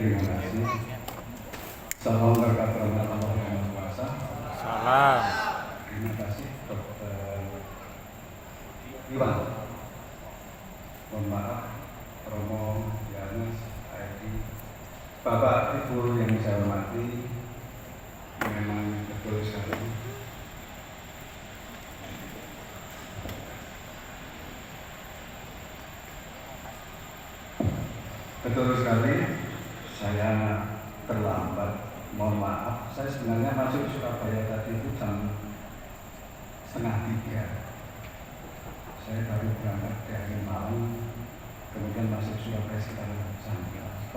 Terima kasih. Salam berkat rahmat Allah yang Maha Kuasa. Salam. Terima kasih Dr. Iwan. Mohon maaf, Romo, Yanus, Aidi, Bapak Ibu yang saya hormati, memang betul sekali. Betul sekali, saya terlambat. Mohon maaf, saya sebenarnya masuk Surabaya tadi itu jam 2:30. Saya baru berangkat dari Malang, kemudian masuk Surabaya sekitar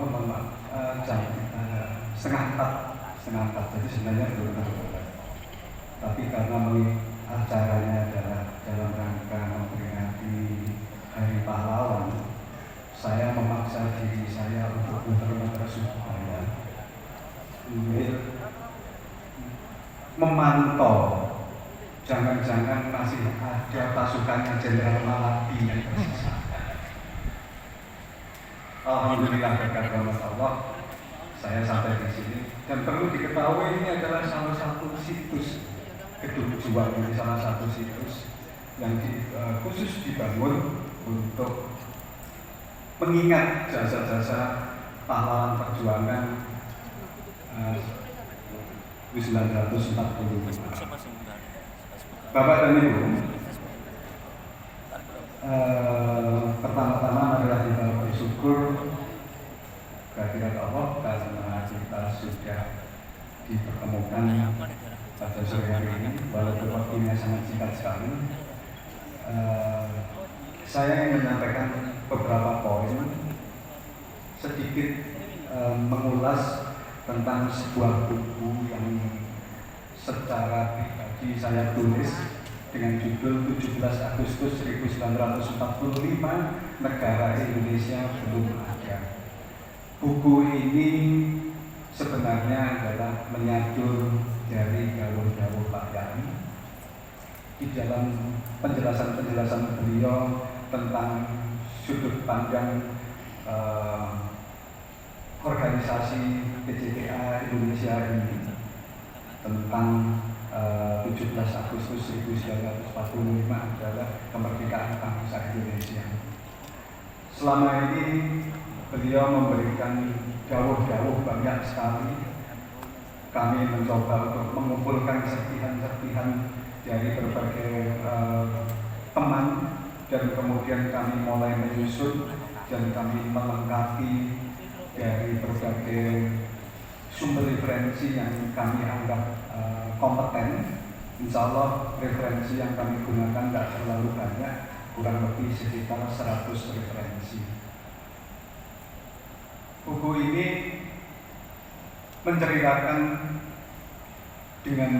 mohon maaf, jam 3:30, jadi sebenarnya belum terlambat. Tapi karena acaranya adalah dalam rangka memperingati Hari Pahlawan, saya memaksa diri saya untuk muter-muter Surabaya, memantau jangan-jangan masih ada pasukannya Jenderal Malabi yang tersisa. Alhamdulillah berkat rahmat Allah saya sampai di sini, dan perlu diketahui ini adalah salah satu situs Gedung Juang, ini salah satu situs yang khusus dibangun untuk mengingat jasa-jasa pahlawan perjuangan 1945. Bapak dan Ibu, pertama-tama marilah kita bersyukur kehadirat Allah karena kita sudah dipertemukan pada sore hari ini, walaupun waktunya sangat singkat sekali. Saya ingin menyampaikan beberapa poin, sedikit mengulas tentang sebuah buku yang secara pribadi saya tulis dengan judul 17 Agustus 1945, Negara Indonesia Belum Ada. Buku ini sebenarnya adalah menyadur dari dawuh-dawuh Pak Yani di dalam penjelasan-penjelasan beliau tentang sudut pandang organisasi PCTA Indonesia ini, tentang 17 Agustus 1945 adalah kemerdekaan bangsa Indonesia. Selama ini beliau memberikan dawuh-dawuh banyak sekali. Kami mencoba untuk mengumpulkan serpihan-serpihan dari berbagai teman, dan kemudian kami mulai menyusun dan kami melengkapi dari berbagai sumber referensi yang kami anggap kompeten. Insya Allah referensi yang kami gunakan tidak terlalu banyak, kurang lebih sekitar 100 referensi. Buku ini menceritakan dengan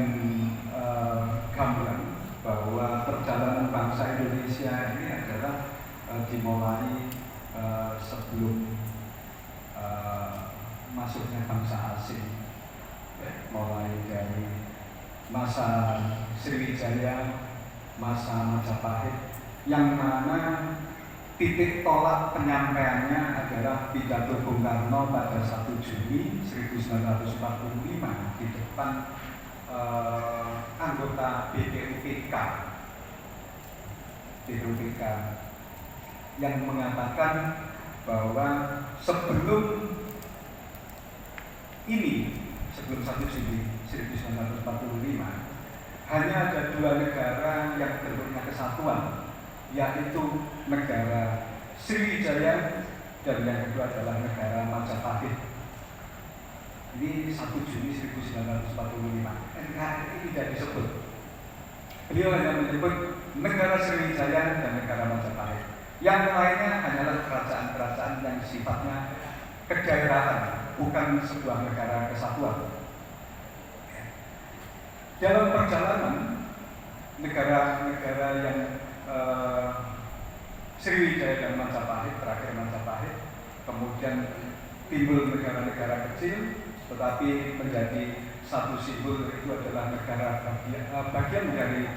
gamblang bahwa perjalanan bangsa Indonesia ini adalah dimulai sebelum masuknya bangsa asing, mulai dari masa Sriwijaya, masa Majapahit, yang mana titik tolak penyampaiannya adalah pidato Bung Karno pada 1 Juni 1945 di depan anggota BPUPK yang mengatakan bahwa sebelum 1 Juni 1945 hanya ada 2 negara yang bentuknya kesatuan, yaitu negara Sriwijaya dan yang kedua adalah negara Majapahit. Ini 1 Juni 1945. NKRI tidak disebut. Beliau hanya menyebut negara Sriwijaya dan negara Majapahit. Yang lainnya hanyalah kerajaan-kerajaan yang sifatnya kedaerahan, bukan sebuah negara kesatuan. Dalam perjalanan negara-negara yang Sriwijaya dan Majapahit, terakhir Majapahit, kemudian timbul negara-negara kecil, tetapi menjadi satu simbol, itu adalah negara bagian dari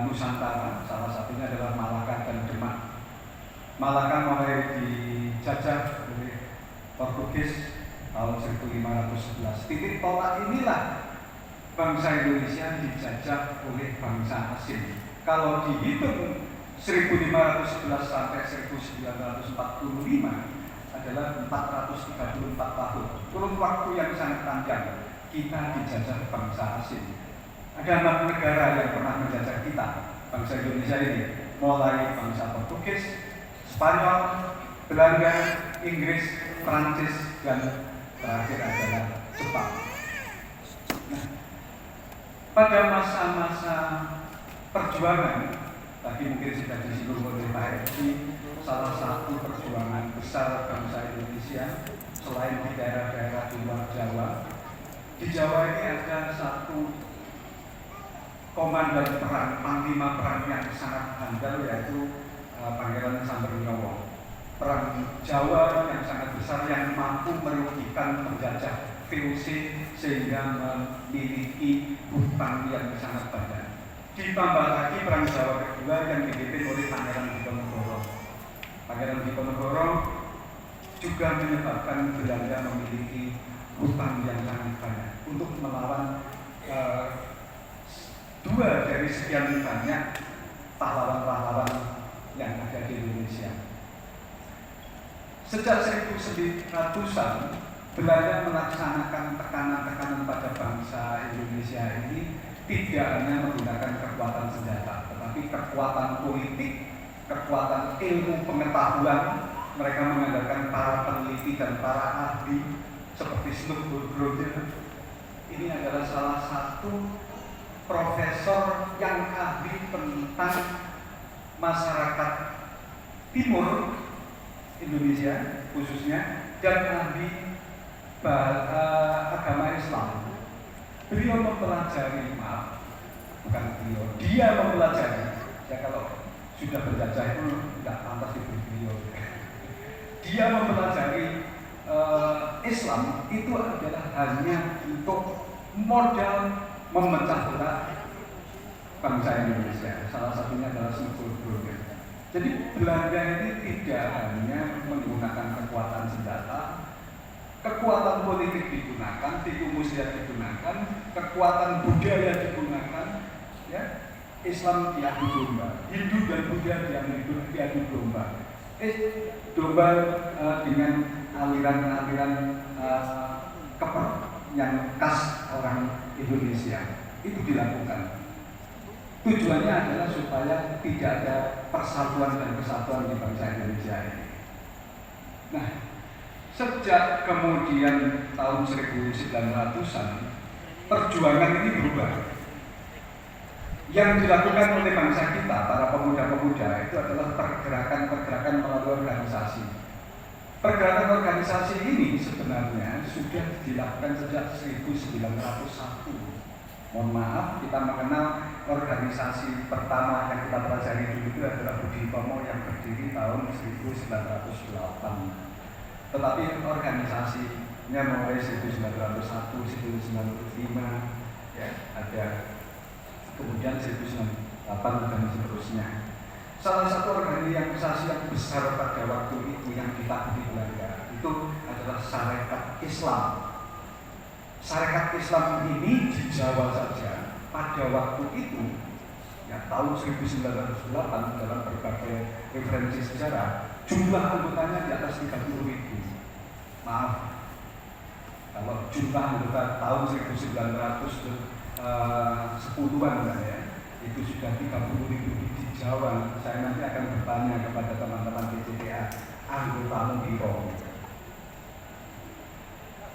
Nusantara. Salah satunya adalah Malaka dan Demak. Malaka mulai dijajah oleh Portugis tahun 1511. Titik tolak inilah bangsa Indonesia dijajah oleh bangsa asing. Kalau dihitung 1511 sampai 1945 adalah 434 tahun. Kurun waktu yang sangat panjang kita dijajah bangsa asing. Ada 6 negara yang pernah menjajah kita, bangsa Indonesia ini, mulai bangsa Portugis, Spanyol, Belanda, Inggris, Prancis, dan terakhir adalah Jepang. Nah, pada masa-masa perjuangan, tadi mungkin sudah disinggung oleh Pak Edi, salah satu perjuangan besar bangsa Indonesia selain di daerah-daerah di luar Jawa. Di Jawa ini ada satu komandan perang, panglima perang yang sangat handal, yaitu Pangeran Sambernyowo. Perang Jawa yang sangat besar yang mampu merugikan penjajah VOC sehingga memiliki hutang yang sangat banyak. Ditambah lagi perang Jawa kedua yang dipimpin oleh Pangeran Diponegoro. Pangeran Diponegoro juga menyebabkan Belanda memiliki hutang yang sangat banyak untuk melawan 2 dari sekian banyak pahlawan-pahlawan yang ada di Indonesia. Sejak 1900-an, Belanda melaksanakan tekanan-tekanan pada bangsa Indonesia ini tidak hanya menggunakan kekuatan senjata, tetapi kekuatan politik, kekuatan ilmu pengetahuan. Mereka mengandalkan para peneliti dan para ahli seperti Snook-Broder. Ini adalah salah satu profesor yang ahli tentang masyarakat timur Indonesia khususnya, dan ahli agama Islam. Beliau mempelajari, dia mempelajari. Ya, kalau sudah berjajah itu tidak pantas diberi beliau. Dia mempelajari Islam itu adalah hanya untuk modal memecah belah bangsa Indonesia. Salah satunya adalah Snook-Broder. Jadi Belanda ini tidak hanya menggunakan kekuatan senjata, kekuatan politik digunakan, tipu muslihat digunakan, kekuatan budaya digunakan, ya. Islam diadu domba, Hindu dan Buddha diadu domba. Domba dengan aliran-aliran keper yang khas orang Indonesia itu dilakukan. Tujuannya adalah supaya tidak ada persatuan dan kesatuan di bangsa Indonesia ini. Nah, sejak kemudian tahun 1900-an, perjuangan ini berubah. Yang dilakukan oleh bangsa kita, para pemuda-pemuda, itu adalah pergerakan-pergerakan melalui organisasi. Pergerakan organisasi ini sebenarnya sudah dilakukan sejak 1901. Mohon maaf, kita mengenal organisasi pertama yang kita pelajari dulu itu adalah Budi Utomo yang berdiri tahun 1908. Tetapi organisasinya mulai 1901, 1905, ya, ada kemudian 1908 dan seterusnya. Salah satu organisasi yang besar pada waktu itu yang ditakuti Belanda itu adalah Sarekat Islam. Sarekat Islam ini di Jawa saja pada waktu itu, ya, tahun 1908 dalam berbagai referensi sejarah, jumlah anggotanya di atas 30.000. Maaf, kalau jumlah anggota tahun 1910-an ya, itu sudah 30.000 di Jawa. Saya nanti akan bertanya kepada teman-teman PCTA, anggotamu piro?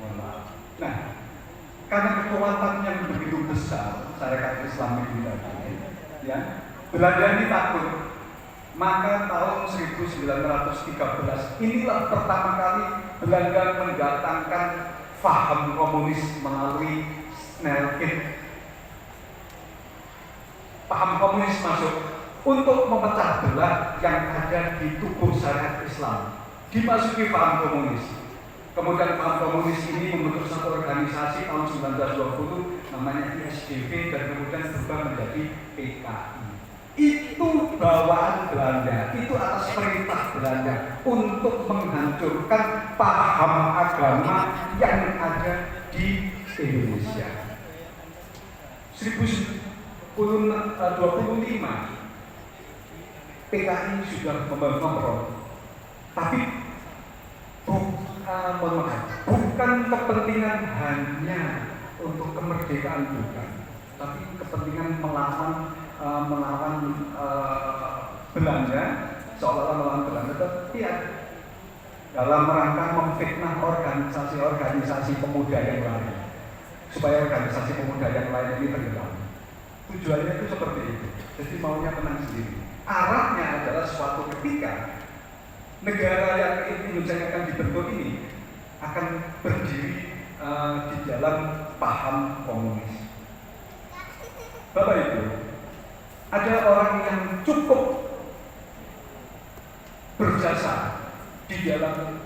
Mohon maaf. Nah, karena kekuatan yang begitu besar Sarekat Islam ini tadi, ya, Belanda ini takut. Maka tahun 1913 inilah pertama kali Belanda mendatangkan faham komunis melalui Snellkit. Paham komunis masuk untuk memecah belah yang ada di tubuh syariat Islam. Dimasuki paham komunis. Kemudian paham komunis ini membentuk satu organisasi tahun 1920 namanya ISDP dan kemudian berubah menjadi PKI. Ini itu bawaan Belanda, itu atas perintah Belanda untuk menghancurkan paham agama yang ada di Indonesia. 1025 PKI sudah membangun, tapi bukan kepentingan hanya untuk kemerdekaan, bukan, tapi kepentingan melawan Belanda, seolah-olah melawan Belanda, tapi dalam rangka memfitnah organisasi pemuda yang lain, supaya organisasi pemuda yang lain ini tenggelam. Tujuannya itu seperti itu. Jadi maunya menang sendiri. Arahnya adalah suatu ketika negara yang Indonesia yang akan dibentuk ini akan berdiri di dalam paham komunis. Bapak Ibu, ada orang yang cukup berjasa di dalam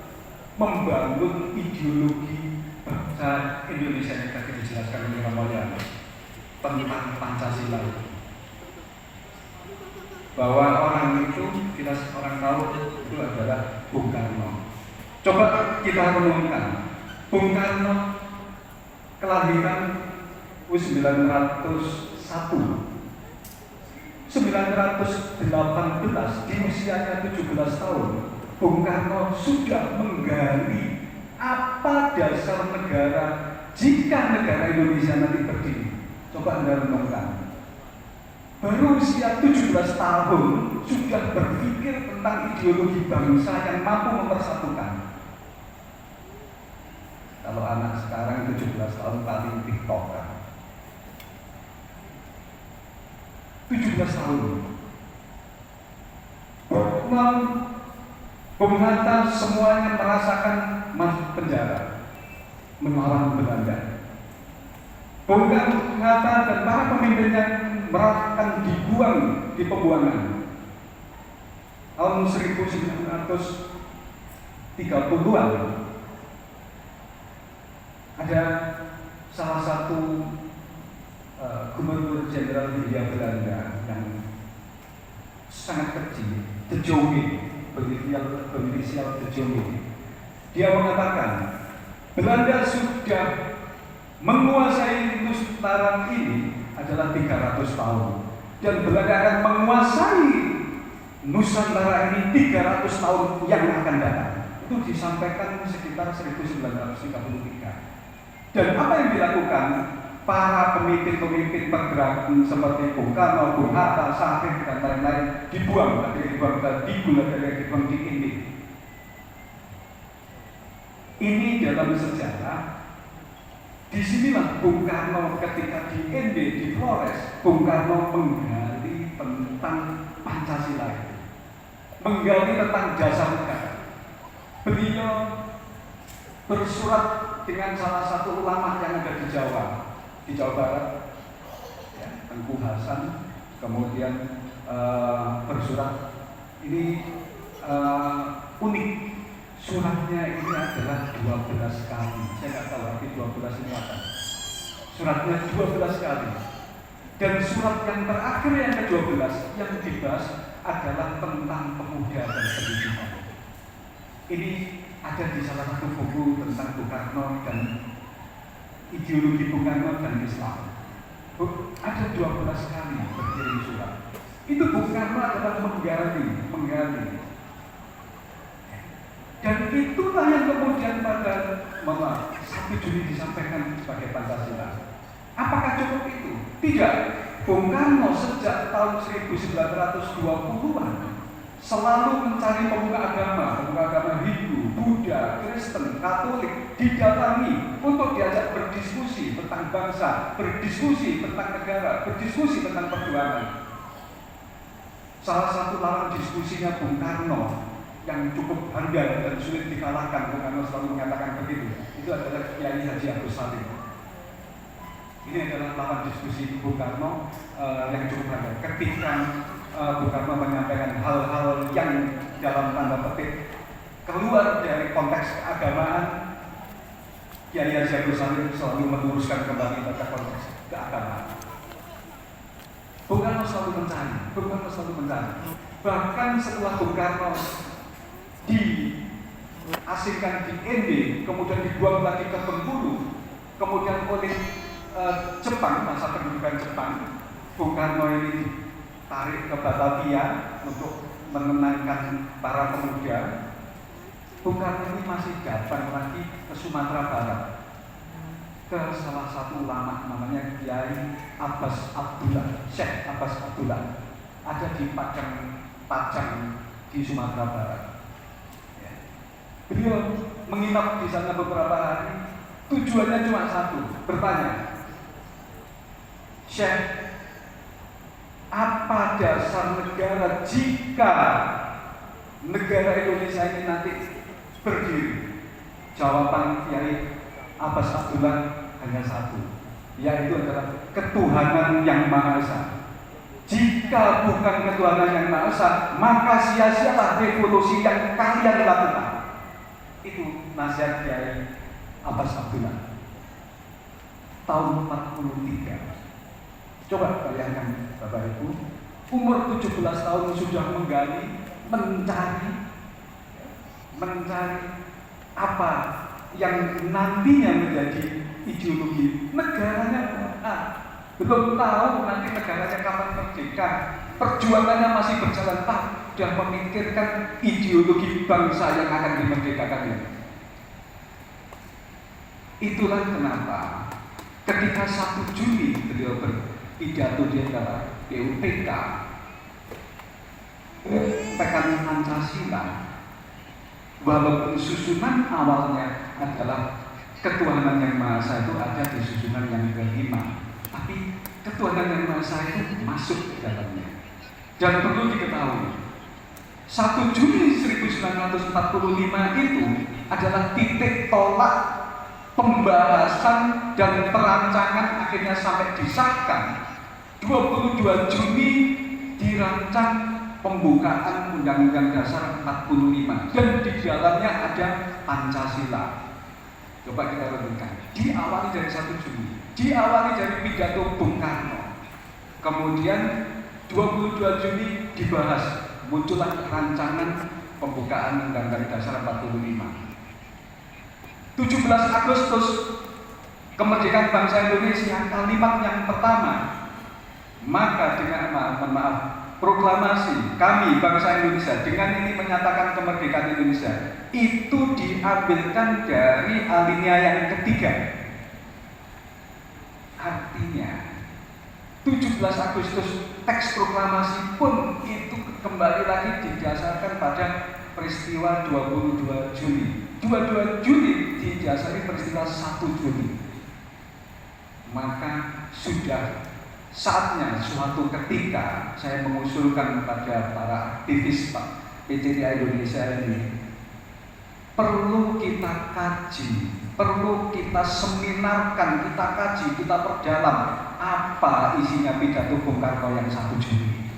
membangun ideologi bangsa Indonesia yang tadi dijelaskan oleh Pak Maulana tentang Pancasila. Bahwa orang itu, kita orang tahu itu adalah Bung Karno. Coba kita renungkan, Bung Karno kelahiran 1918, di usianya 17 tahun, Bung Karno sudah menggali apa dasar negara jika negara Indonesia nanti berdiri. Coba Anda renungkan. Baru usia 17 tahun sudah berpikir tentang ideologi bangsa yang mampu mempersatukan. Kalau anak sekarang 17 tahun paling tiktoker. 17 tahun. Bung Hatta semuanya merasakan masuk penjara melawan Belanda. Bung Hatta dan para pemimpinnya merasakan dibuang di pembuangan. Tahun 1930-an ada salah satu gubernur jenderal Hindia Belanda yang sangat kecil, De Jonge, berinisial De Jonge. Dia mengatakan Belanda sudah menguasai Nusantara ini adalah 300 tahun, dan Belanda akan menguasai Nusantara ini 300 tahun yang akan datang. Itu disampaikan sekitar 1933. Dan apa yang dilakukan para pemimpin-pemimpin pergerakan seperti Bung Karno, Bung Hatta, Sahrir dan lain-lain dibuang ke di Indi. Ini dalam sejarah. Disinilah Bung Karno ketika di ND di Flores, Bung Karno menggali tentang Pancasila itu, menggali tentang dasar negara. Beliau bersurat dengan salah satu ulama yang ada di Jawa Barat, ya, Tengku Hasan, kemudian bersurat. Ini unik. Suratnya ini adalah 12 kali. Saya nggak tahu arti 12 ini apa. Suratnya 12 kali. Dan surat yang terakhir yang ke-12 yang dibahas adalah tentang pemuda dan pendidikan. Ini ada di salah satu buku tentang Bung Karno dan ideologi Bung Karno dan Islam. Ada 12 kali berkirim surat. Itu Bung Karno adalah menggali. Dan itulah yang kemudian pada 1 Juni disampaikan sebagai Pancasila. Apakah cukup itu? Tidak. Bung Karno sejak tahun 1920-an selalu mencari pemuka agama Hindu, Buddha, Kristen, Katolik, didatangi untuk diajak berdiskusi tentang bangsa, berdiskusi tentang negara, berdiskusi tentang perjuangan. Salah satu lawan diskusinya Bung Karno yang cukup handal dan sulit dikalahkan, Bung Karno selalu mengatakan begitu, itu adalah Kiai Haji Agus Salim. Ini adalah lawan diskusi Bung Karno yang cukup handal. Ketika Bung Karno menyampaikan hal-hal yang dalam tanda petik keluar dari konteks keagamaan, Kiai Haji Agus Salim selalu meluruskan kembali pada konteks keagamaan. Bung Karno selalu mencari. Bahkan setelah Bung Karno diasingkan di ND, kemudian dibuang lagi ke Bengkulu, kemudian oleh Jepang, masa pendudukan Jepang, Bung Karno ini ditarik ke Batavia untuk menenangkan para pemuda. Bung Karno ini masih datang lagi ke Sumatera Barat, ke salah satu ulama namanya Kiai Abbas Abdullah, Syekh Abbas Abdullah, ada di Pajang di Sumatera Barat. Ya. Beliau menginap di sana beberapa hari. Tujuannya cuma satu, bertanya, Syekh, apa dasar negara jika negara Indonesia ini nanti berdiri? Jawaban Kiai Abbas Abdullah hanya satu, yaitu adalah ketuhanan yang Maha Esa. Jika bukan ketuhanan yang Maha Esa, maka sia-sialah revolusi yang kalian lakukan. Itu nasihat Kiai Abbas Abdullah tahun 43. Coba bayangkan Bapak Ibu, umur 17 tahun sudah menggali, mencari apa yang nantinya menjadi ideologi negaranya. Belum tahu nanti negaranya kapan merdeka, perjuangannya masih berjalan, sudah memikirkan ideologi bangsa yang akan dimerdekakannya. Itulah kenapa ketika 1 Juli beliau berpidato di antara PUPK, tekan Pancasila, walaupun susunan awalnya adalah ketuhanan yang Maha Esa itu ada di susunan yang kelima, tapi ketuhanan yang Maha Esa itu masuk ke dalamnya. Dan perlu diketahui, 1 Juli 1945 itu adalah titik tolak pembahasan dan perancangan akhirnya sampai disahkan. 22 Juni dirancang pembukaan Undang-Undang Dasar 45 dan di dalamnya ada Pancasila. Coba kita renungkan, diawali dari 1 Juni, diawali dari pidato Bung Karno, kemudian 22 Juni dibahas, muncullah rancangan pembukaan Undang-Undang Dasar 45. 17 Agustus kemerdekaan bangsa Indonesia, kalimat yang pertama, maka dengan proklamasi kami bangsa Indonesia dengan ini menyatakan kemerdekaan Indonesia, itu diambilkan dari alinea yang ketiga. Artinya 17 Agustus teks proklamasi pun itu kembali lagi didasarkan pada peristiwa 22 Juli. 22 Juli didasari peristiwa 1 Juli. Maka sudah saatnya suatu ketika saya mengusulkan kepada para aktivis PCTI Indonesia ini, perlu kita kaji, perlu kita seminarkan, kita kaji, kita perdalam apa isinya pidato Bung Karno yang 1 Juli.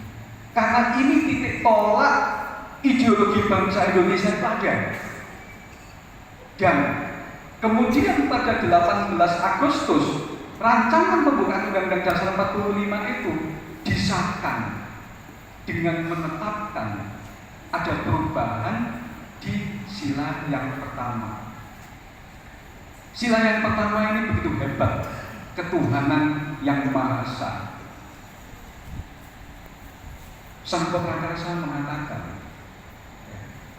Karena ini titik tolak ideologi bangsa Indonesia itu ada. Dan kemudian pada 18 Agustus rancangan pembukaan Undang-Undang Dasar 45 itu disahkan dengan menetapkan ada perubahan di sila yang pertama. Sila yang pertama ini begitu hebat, ketuhanan yang Maha Esa. Sang Prakarsa mengatakan,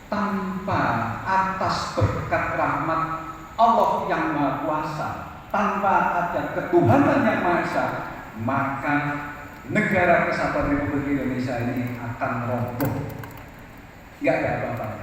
tanpa atas berkat rahmat Allah yang Maha Kuasa, tanpa ada ketuhanan yang Maha Esa, maka negara Kesatuan Republik Indonesia ini akan roboh. Enggak ada apa-apanya.